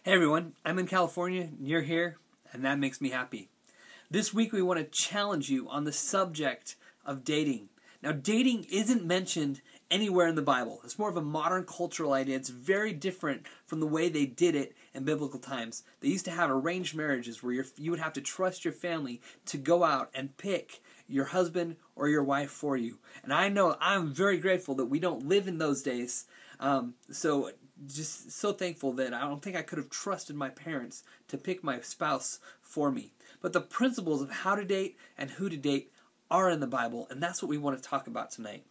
Hey everyone, I'm in California, and you're here, and that makes me happy. This week we want to challenge you on the subject of dating. Now, dating isn't mentioned anywhere in the Bible. It's more of a modern cultural idea. It's very different from the way they did it in biblical times. They used to have arranged marriages where you would have to trust your family to go out and pick your husband or your wife for you. And I know I'm very grateful that we don't live in those days. So just so thankful that I don't think I could have trusted my parents to pick my spouse for me. But the principles of how to date and who to date are in the Bible, and that's what we want to talk about tonight.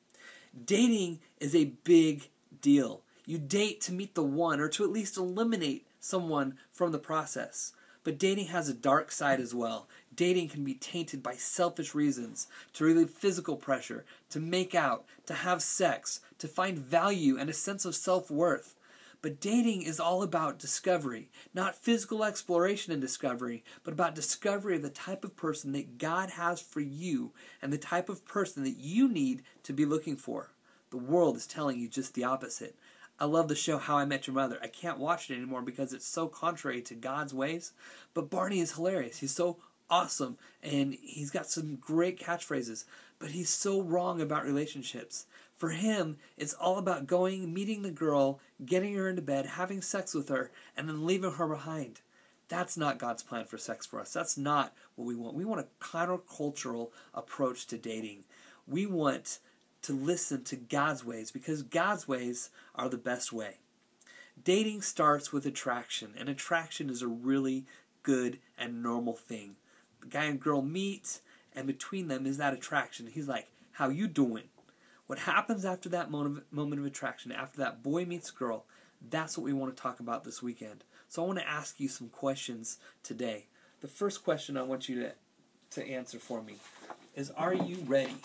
Dating is a big deal. You date to meet the one, or to at least eliminate someone from the process. But dating has a dark side as well. Dating can be tainted by selfish reasons, to relieve physical pressure, to make out, to have sex, to find value and a sense of self-worth. But dating is all about discovery, not physical exploration and discovery, but about discovery of the type of person that God has for you and the type of person that you need to be looking for. The world is telling you just the opposite. I love the show How I Met Your Mother. I can't watch it anymore because it's so contrary to God's ways, but Barney is hilarious. He's so awesome, and he's got some great catchphrases, but he's so wrong about relationships. For him, it's all about going, meeting the girl, getting her into bed, having sex with her, and then leaving her behind. That's not God's plan for sex for us. That's not what we want. We want a countercultural approach to dating. We want to listen to God's ways because God's ways are the best way. Dating starts with attraction, and attraction is a really good and normal thing. The guy and girl meet, and between them is that attraction. He's like, "How you doing?" What happens after that moment of attraction, after that boy meets girl, that's what we want to talk about this weekend. So I want to ask you some questions today. The first question I want you to answer for me is, are you ready?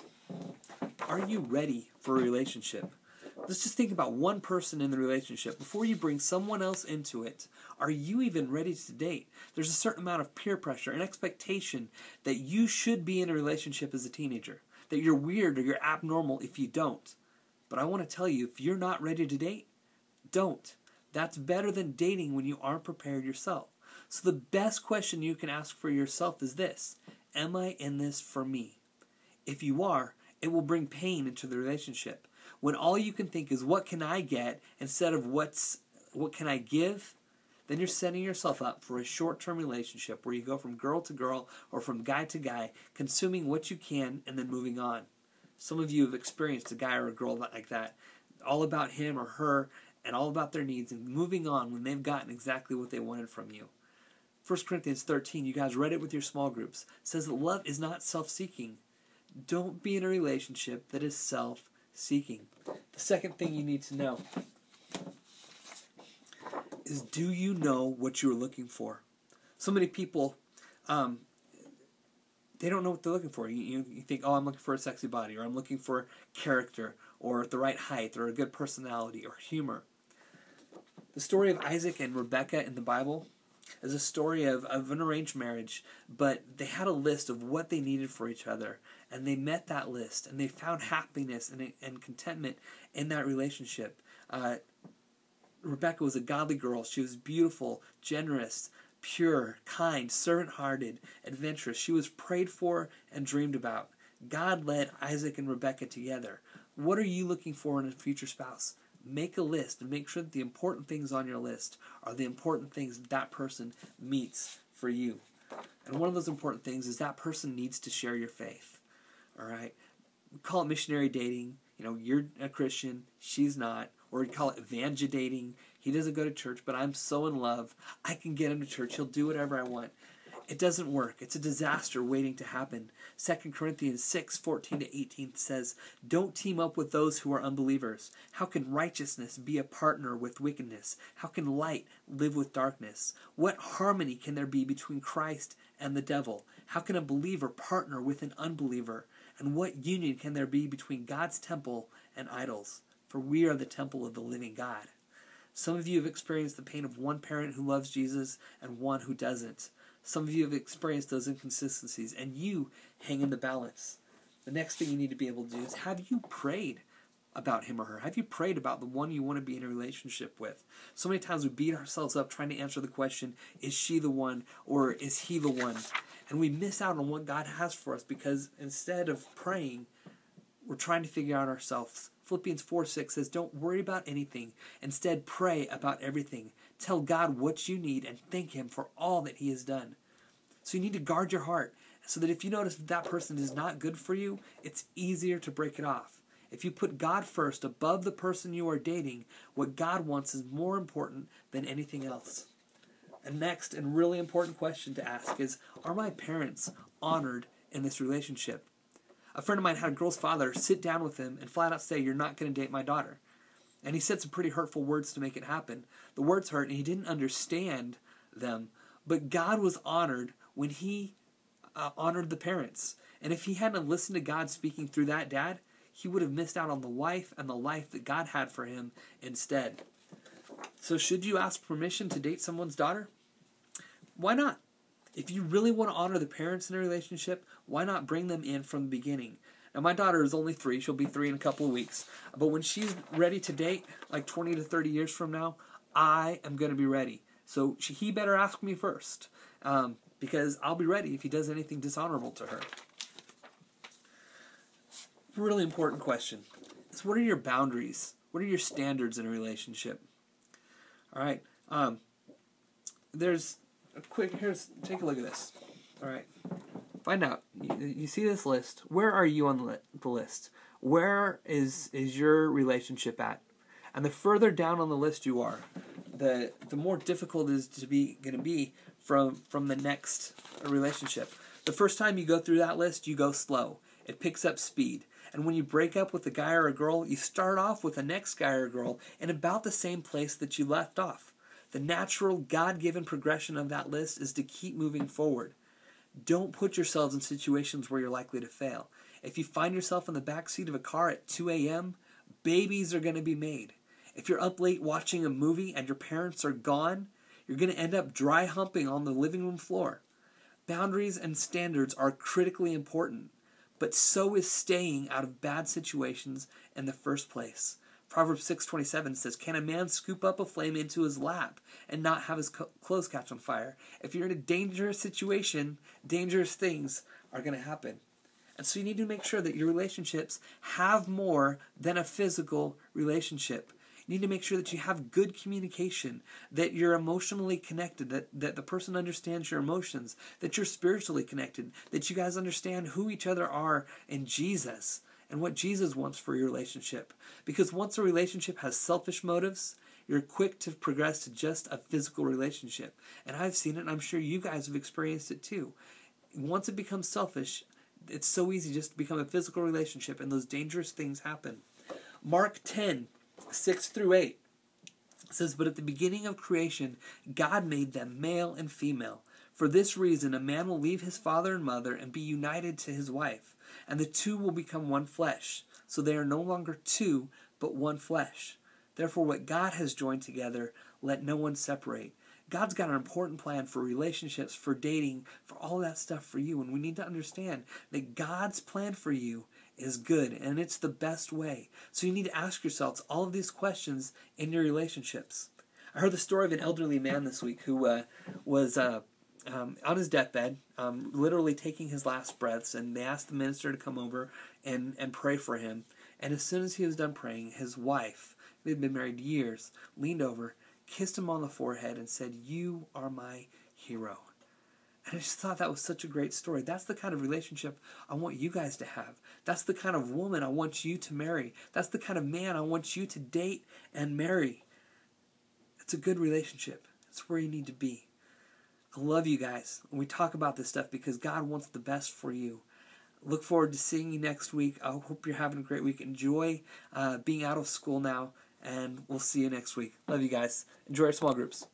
Are you ready for a relationship? Let's just think about one person in the relationship. Before you bring someone else into it, are you even ready to date? There's a certain amount of peer pressure and expectation that you should be in a relationship as a teenager. That you're weird or you're abnormal if you don't. But I want to tell you, if you're not ready to date, don't. That's better than dating when you aren't prepared yourself. So the best question you can ask for yourself is this: am I in this for me? If you are, it will bring pain into the relationship. When all you can think is, what can I get, instead of what can I give, then you're setting yourself up for a short-term relationship where you go from girl to girl or from guy to guy, consuming what you can and then moving on. Some of you have experienced a guy or a girl like that, all about him or her and all about their needs and moving on when they've gotten exactly what they wanted from you. 1 Corinthians 13, you guys read it with your small groups, says that love is not self-seeking. Don't be in a relationship that is self-seeking. The second thing you need to know is, do you know what you're looking for? So many people, they don't know what they're looking for. You think, oh, I'm looking for a sexy body, or I'm looking for character, or the right height, or a good personality, or humor. The story of Isaac and Rebekah in the Bible is a story of an arranged marriage, but they had a list of what they needed for each other, and they met that list, and they found happiness and contentment in that relationship. Rebekah was a godly girl. She was beautiful, generous, pure, kind, servant-hearted, adventurous. She was prayed for and dreamed about. God led Isaac and Rebekah together. What are you looking for in a future spouse? Make a list and make sure that the important things on your list are the important things that person meets for you. And one of those important things is that person needs to share your faith. All right? We call it missionary dating. You know, you're a Christian, she's not. Or we call it evangelidating. He doesn't go to church, but I'm so in love, I can get him to church. He'll do whatever I want. It doesn't work. It's a disaster waiting to happen. 2 Corinthians 6:14-18 says, "Don't team up with those who are unbelievers. How can righteousness be a partner with wickedness? How can light live with darkness? What harmony can there be between Christ and the devil? How can a believer partner with an unbeliever? And what union can there be between God's temple and idols? For we are the temple of the living God." Some of you have experienced the pain of one parent who loves Jesus and one who doesn't. Some of you have experienced those inconsistencies, and you hang in the balance. The next thing you need to be able to do is, have you prayed? about him or her? Have you prayed about the one you want to be in a relationship with? So many times we beat ourselves up trying to answer the question, is she the one or is he the one? And we miss out on what God has for us because instead of praying, we're trying to figure out ourselves. Philippians 4:6 says, don't worry about anything. Instead, pray about everything. Tell God what you need and thank him for all that he has done. So you need to guard your heart so that if you notice that person is not good for you, it's easier to break it off. If you put God first above the person you are dating, what God wants is more important than anything else. And next, and really important question to ask is, are my parents honored in this relationship? A friend of mine had a girl's father sit down with him and flat out say, you're not going to date my daughter. And he said some pretty hurtful words to make it happen. The words hurt and he didn't understand them. But God was honored when he honored the parents. And if he hadn't listened to God speaking through that dad, he would have missed out on the wife and the life that God had for him instead. So should you ask permission to date someone's daughter? Why not? If you really want to honor the parents in a relationship, why not bring them in from the beginning? Now, my daughter is only 3. She'll be 3 in a couple of weeks. But when she's ready to date, like 20 to 30 years from now, I am going to be ready. So he better ask me first, because I'll be ready if he does anything dishonorable to her. Really important question is, what are your boundaries? What are your standards in a relationship? All right. There's a quick, take a look at this. All right. Find out. You see this list. Where are you on the list? Where is your relationship at? And the further down on the list you are, the more difficult it is going to be from the next relationship. The first time you go through that list, you go slow. It picks up speed. And when you break up with a guy or a girl, you start off with the next guy or girl in about the same place that you left off. The natural, God-given progression of that list is to keep moving forward. Don't put yourselves in situations where you're likely to fail. If you find yourself in the backseat of a car at 2 a.m., babies are going to be made. If you're up late watching a movie and your parents are gone, you're going to end up dry humping on the living room floor. Boundaries and standards are critically important, but so is staying out of bad situations in the first place. Proverbs 6:27 says, can a man scoop up a flame into his lap and not have his clothes catch on fire? If you're in a dangerous situation, dangerous things are going to happen. And so you need to make sure that your relationships have more than a physical relationship. You need to make sure that you have good communication, that you're emotionally connected, that the person understands your emotions, that you're spiritually connected, that you guys understand who each other are in Jesus and what Jesus wants for your relationship. Because once a relationship has selfish motives, you're quick to progress to just a physical relationship. And I've seen it, and I'm sure you guys have experienced it too. Once it becomes selfish, it's so easy just to become a physical relationship, and those dangerous things happen. Mark 10:6-8 says, but at the beginning of creation, God made them male and female. For this reason, a man will leave his father and mother and be united to his wife, and the two will become one flesh. So they are no longer two, but one flesh. Therefore, what God has joined together, let no one separate. God's got an important plan for relationships, for dating, for all that stuff for you. And we need to understand that God's plan for you is good, and it's the best way. So you need to ask yourselves all of these questions in your relationships. I heard the story of an elderly man this week who was on his deathbed, literally taking his last breaths, and they asked the minister to come over and pray for him. And as soon as he was done praying, his wife, they'd been married years, leaned over, kissed him on the forehead, and said, "You are my hero." And I just thought that was such a great story. That's the kind of relationship I want you guys to have. That's the kind of woman I want you to marry. That's the kind of man I want you to date and marry. It's a good relationship. It's where you need to be. I love you guys. And we talk about this stuff because God wants the best for you. Look forward to seeing you next week. I hope you're having a great week. Enjoy being out of school now, and we'll see you next week. Love you guys. Enjoy our small groups.